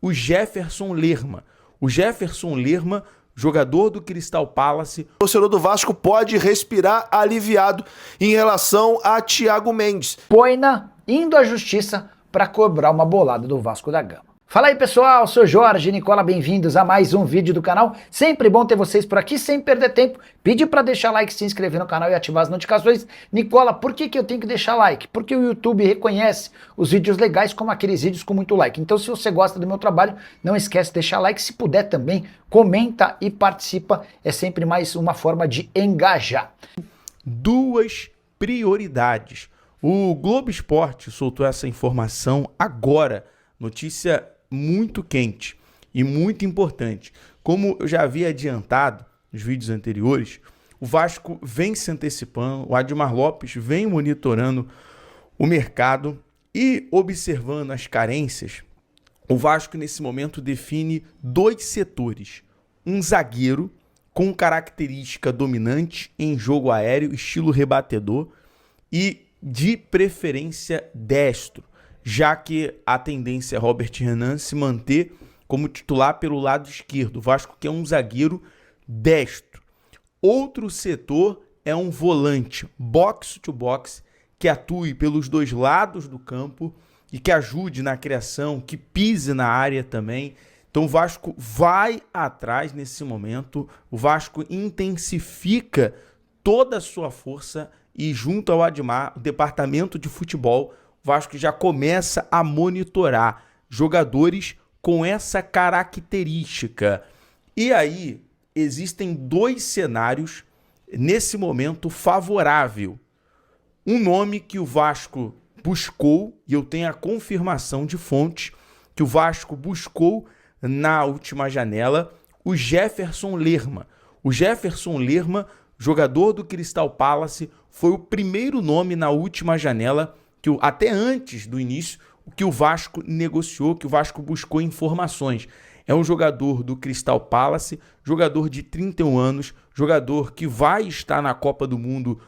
o Jefferson Lerma. O Jefferson Lerma, jogador do Crystal Palace. O torcedor do Vasco pode respirar aliviado em relação a Thiago Mendes. Poina indo à justiça para cobrar uma bolada do Vasco da Gama. Fala aí pessoal, sou Jorge Nicola, bem-vindos a mais um vídeo do canal. Sempre bom ter vocês por aqui, sem perder tempo. Pede para deixar like, se inscrever no canal e ativar as notificações. Nicola, por que eu tenho que deixar like? Porque o YouTube reconhece os vídeos legais como aqueles vídeos com muito like. Então se você gosta do meu trabalho, não esquece de deixar like. Se puder também, comenta e participa. É sempre mais uma forma de engajar. Duas prioridades. O Globo Esporte soltou essa informação agora. Notícia muito quente e muito importante. Como eu já havia adiantado nos vídeos anteriores, o Vasco vem se antecipando, o Admar Lopes vem monitorando o mercado e observando as carências. O Vasco nesse momento define dois setores: um zagueiro com característica dominante em jogo aéreo, estilo rebatedor e de preferência destro, já que a tendência é Robert Renan se manter como titular pelo lado esquerdo. O Vasco quer um zagueiro destro. Outro setor é um volante box to box que atue pelos dois lados do campo e que ajude na criação, que pise na área também. Então o Vasco vai atrás nesse momento, o Vasco intensifica toda a sua força e junto ao Admar, o departamento de futebol, o Vasco já começa a monitorar jogadores com essa característica. E aí existem dois cenários nesse momento favorável. Um nome que o Vasco buscou, e eu tenho a confirmação de fontes, que o Vasco buscou na última janela, o Jefferson Lerma. O Jefferson Lerma, jogador do Crystal Palace, foi o primeiro nome na última janela que até antes do início, que o Vasco negociou, que o Vasco buscou informações. É um jogador do Crystal Palace, jogador de 31 anos, jogador que vai estar na Copa do Mundo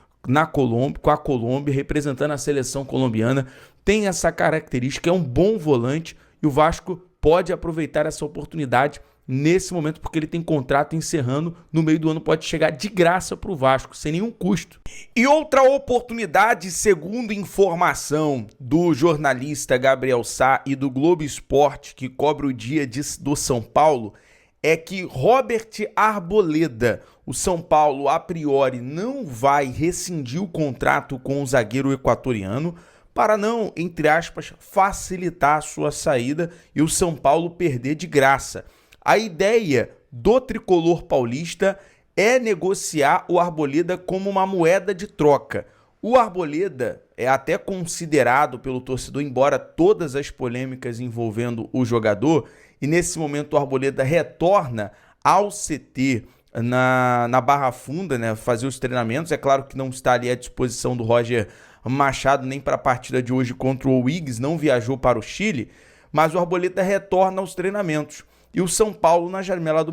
com a Colômbia, representando a seleção colombiana, tem essa característica, é um bom volante e o Vasco pode aproveitar essa oportunidade nesse momento, porque ele tem contrato encerrando no meio do ano, pode chegar de graça para o Vasco, sem nenhum custo. E outra oportunidade, segundo informação do jornalista Gabriel Sá e do Globo Esporte, que cobre o dia do São Paulo, é que Robert Arboleda, o São Paulo a priori não vai rescindir o contrato com o zagueiro equatoriano, para não, entre aspas, facilitar a sua saída e o São Paulo perder de graça. A ideia do tricolor paulista é negociar o Arboleda como uma moeda de troca. O Arboleda é até considerado pelo torcedor, embora todas as polêmicas envolvendo o jogador, e nesse momento o Arboleda retorna ao CT na Barra Funda, né, fazer os treinamentos. É claro que não está ali à disposição do Roger Machado nem para a partida de hoje contra o Uígues, não viajou para o Chile, mas o Arboleda retorna aos treinamentos. E o São Paulo, na janela do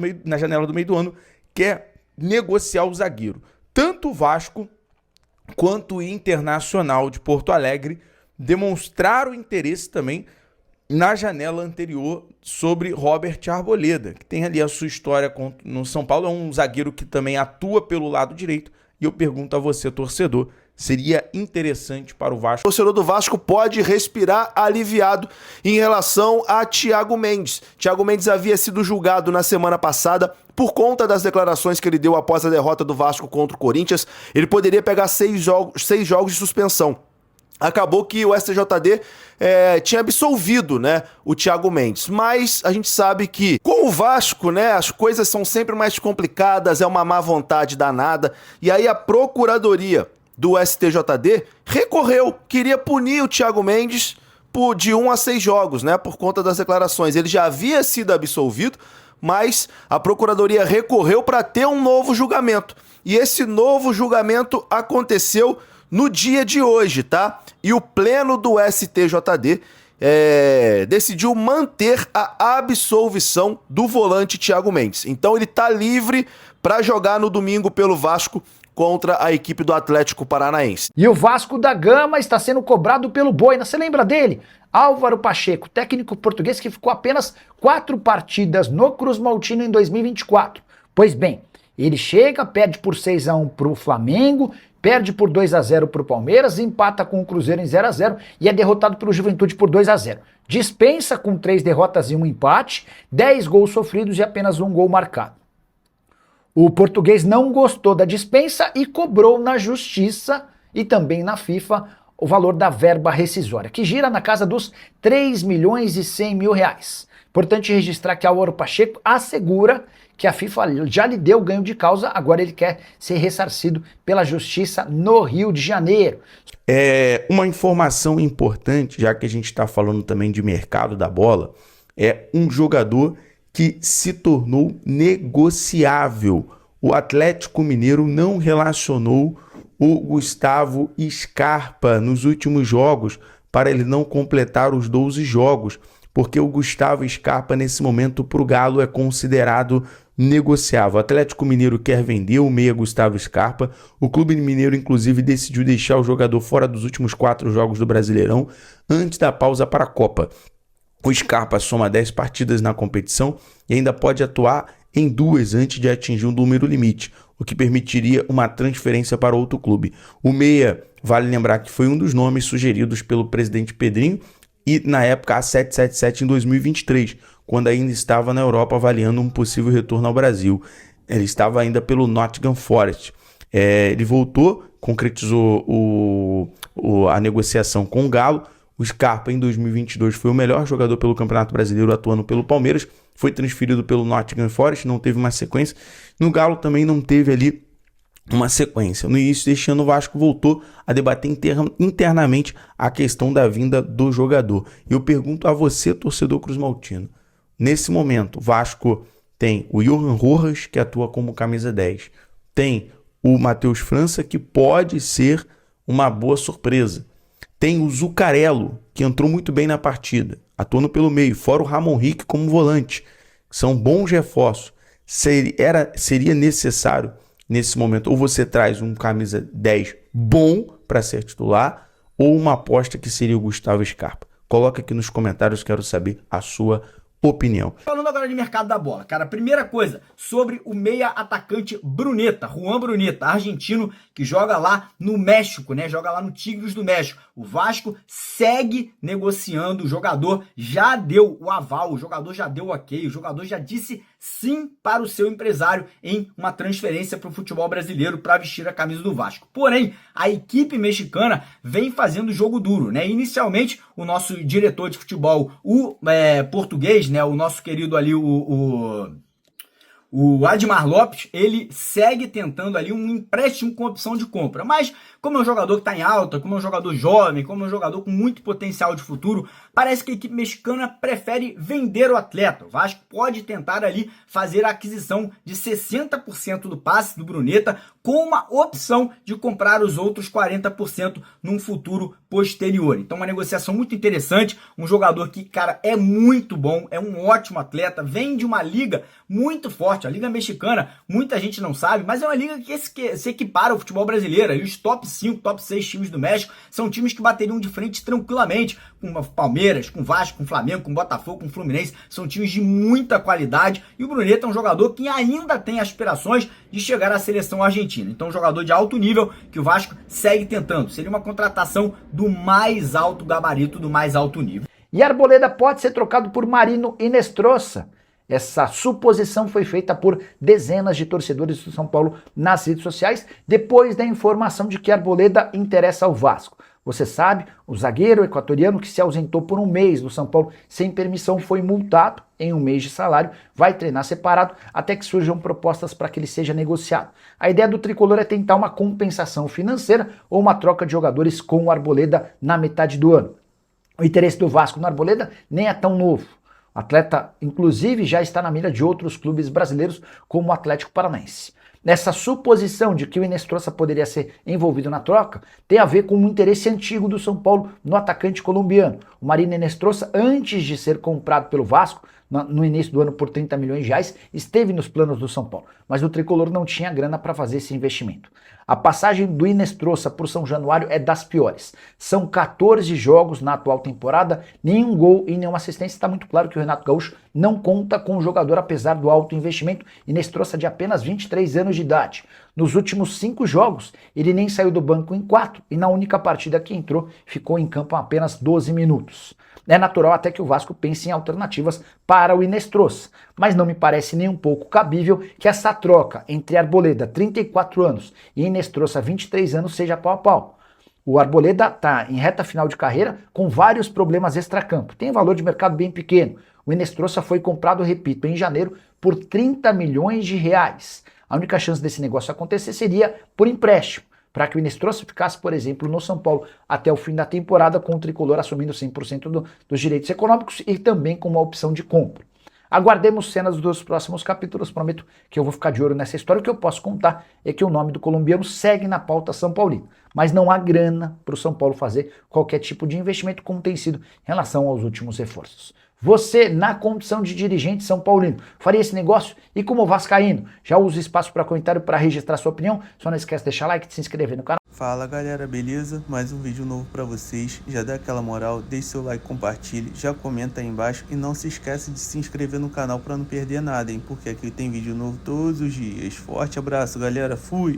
meio do ano, quer negociar o zagueiro. Tanto o Vasco quanto o Internacional de Porto Alegre demonstraram interesse também na janela anterior sobre Robert Arboleda, que tem ali a sua história no São Paulo. É um zagueiro que também atua pelo lado direito. E eu pergunto a você, torcedor, seria interessante para o Vasco? O torcedor do Vasco pode respirar aliviado em relação a Thiago Mendes. Thiago Mendes havia sido julgado na semana passada por conta das declarações que ele deu após a derrota do Vasco contra o Corinthians. Ele poderia pegar 6 jogos de suspensão. Acabou que o STJD tinha absolvido, né, o Thiago Mendes. Mas a gente sabe que com o Vasco, né, as coisas são sempre mais complicadas, é uma má vontade danada. E aí a Procuradoria do STJD recorreu, queria punir o Thiago Mendes de 1 a 6 jogos, né, por conta das declarações. Ele já havia sido absolvido, mas a Procuradoria recorreu para ter um novo julgamento. E esse novo julgamento aconteceu no dia de hoje, tá? E o pleno do STJD decidiu manter a absolvição do volante Thiago Mendes. Então ele tá livre para jogar no domingo pelo Vasco contra a equipe do Atlético Paranaense. E o Vasco da Gama está sendo cobrado pelo Boina. Você lembra dele? Álvaro Pacheco, técnico português que ficou apenas 4 partidas no Cruz Maltino em 2024. Pois bem, ele chega, perde por 6-1 para o Flamengo, perde por 2-0 para o Palmeiras, empata com o Cruzeiro em 0-0 e é derrotado pelo Juventude por 2-0. Dispensa com 3 derrotas e 1 empate, 10 gols sofridos e apenas 1 gol marcado. O português não gostou da dispensa e cobrou na Justiça e também na FIFA o valor da verba rescisória, que gira na casa dos 3 milhões e 100 mil reais. Importante registrar que Álvaro Pacheco assegura que a FIFA já lhe deu ganho de causa, agora ele quer ser ressarcido pela Justiça no Rio de Janeiro. Uma informação importante, já que a gente está falando também de mercado da bola, é um jogador que se tornou negociável. O Atlético Mineiro não relacionou o Gustavo Scarpa nos últimos jogos para ele não completar os 12 jogos, porque o Gustavo Scarpa nesse momento para o Galo é considerado negociável. O Atlético Mineiro quer vender o meia Gustavo Scarpa. O Clube Mineiro inclusive decidiu deixar o jogador fora dos últimos 4 jogos do Brasileirão antes da pausa para a Copa. O Scarpa soma 10 partidas na competição e ainda pode atuar em 2 antes de atingir um número limite, o que permitiria uma transferência para outro clube. O meia, vale lembrar que foi um dos nomes sugeridos pelo presidente Pedrinho e na época a 777 em 2023, quando ainda estava na Europa avaliando um possível retorno ao Brasil. Ele estava ainda pelo Nottingham Forest. Ele voltou, concretizou a negociação com o Galo. O Scarpa em 2022 foi o melhor jogador pelo Campeonato Brasileiro atuando pelo Palmeiras, foi transferido pelo Nottingham Forest, não teve uma sequência. No Galo também não teve ali uma sequência. No início deste ano o Vasco voltou a debater internamente a questão da vinda do jogador. E eu pergunto a você, torcedor cruzmaltino, nesse momento o Vasco tem o Johan Rojas, que atua como camisa 10, tem o Matheus França, que pode ser uma boa surpresa, tem o Zuccarello, que entrou muito bem na partida, atuando pelo meio, fora o Ramon Rick como volante, são bons reforços. Seria necessário nesse momento, ou você traz um camisa 10 bom para ser titular, ou uma aposta que seria o Gustavo Scarpa. Coloca aqui nos comentários, quero saber a sua opinião. Falando agora de mercado da bola, cara, primeira coisa, sobre o meia atacante Bruneta, Juan Bruneta, argentino, que joga lá no México, né? Joga lá no Tigres do México. O Vasco segue negociando, o jogador já deu o aval, o jogador já deu o ok, o jogador já disse sim para o seu empresário em uma transferência para o futebol brasileiro para vestir a camisa do Vasco. Porém, a equipe mexicana vem fazendo jogo duro, né? Inicialmente, o nosso diretor de futebol, o português, né? O nosso querido ali, o Admar Lopes, ele segue tentando ali um empréstimo com opção de compra, mas como é um jogador que está em alta, como é um jogador jovem, como é um jogador com muito potencial de futuro, parece que a equipe mexicana prefere vender o atleta. O Vasco pode tentar ali fazer a aquisição de 60% do passe do Bruneta com uma opção de comprar os outros 40% num futuro posterior. Então uma negociação muito interessante, um jogador que, cara, é muito bom, é um ótimo atleta, vem de uma liga muito forte, a liga mexicana, muita gente não sabe, mas é uma liga que se equipara ao futebol brasileiro, e os top 5, top 6 times do México são times que bateriam de frente tranquilamente, com Palmeiras, com Vasco, com Flamengo, com Botafogo, com Fluminense, são times de muita qualidade, e o Bruneta é um jogador que ainda tem aspirações de chegar à seleção argentina, então um jogador de alto nível que o Vasco segue tentando, seria uma contratação do mais alto gabarito, do mais alto nível. E Arboleda pode ser trocado por Marino Inestrosa. Essa suposição foi feita por dezenas de torcedores do São Paulo nas redes sociais, depois da informação de que Arboleda interessa ao Vasco. Você sabe, o zagueiro equatoriano que se ausentou por um mês do São Paulo sem permissão foi multado em um mês de salário, vai treinar separado até que surjam propostas para que ele seja negociado. A ideia do tricolor é tentar uma compensação financeira ou uma troca de jogadores com o Arboleda na metade do ano. O interesse do Vasco no Arboleda nem é tão novo. O atleta, inclusive, já está na mira de outros clubes brasileiros, como o Atlético Paranaense. Nessa suposição de que o Inestrosa poderia ser envolvido na troca, tem a ver com um interesse antigo do São Paulo no atacante colombiano. O Marino Inestrosa, antes de ser comprado pelo Vasco, no início do ano por 30 milhões de reais, esteve nos planos do São Paulo, mas o tricolor não tinha grana para fazer esse investimento. A passagem do Inestrosa por São Januário é das piores. São 14 jogos na atual temporada, nenhum gol e nenhuma assistência. Está muito claro que o Renato Gaúcho não conta com o jogador apesar do alto investimento. Inestrosa de apenas 23 anos de idade. Nos últimos 5 jogos, ele nem saiu do banco em 4 e na única partida que entrou, ficou em campo apenas 12 minutos. É natural até que o Vasco pense em alternativas para o Inestrosa, mas não me parece nem um pouco cabível que essa troca entre Arboleda, 34 anos, e Inestrosa, 23 anos, seja pau a pau. O Arboleda está em reta final de carreira com vários problemas extracampo, tem valor de mercado bem pequeno. O Inestrosa foi comprado, repito, em janeiro por 30 milhões de reais. A única chance desse negócio acontecer seria por empréstimo, para que o Inestrosa ficasse, por exemplo, no São Paulo até o fim da temporada, com o tricolor assumindo 100% dos direitos econômicos e também com uma opção de compra. Aguardemos cenas dos próximos capítulos, prometo que eu vou ficar de olho nessa história. O que eu posso contar é que o nome do colombiano segue na pauta São Paulino, mas não há grana para o São Paulo fazer qualquer tipo de investimento como tem sido em relação aos últimos reforços. Você, na condição de dirigente São Paulino, faria esse negócio? E como vascaíno, já usa o espaço para comentário para registrar sua opinião? Só não esquece de deixar like e de se inscrever no canal. Fala galera, beleza? Mais um vídeo novo para vocês. Já dá aquela moral, deixe seu like, compartilhe, já comenta aí embaixo e não se esquece de se inscrever no canal para não perder nada, hein? Porque aqui tem vídeo novo todos os dias. Forte abraço galera, fui!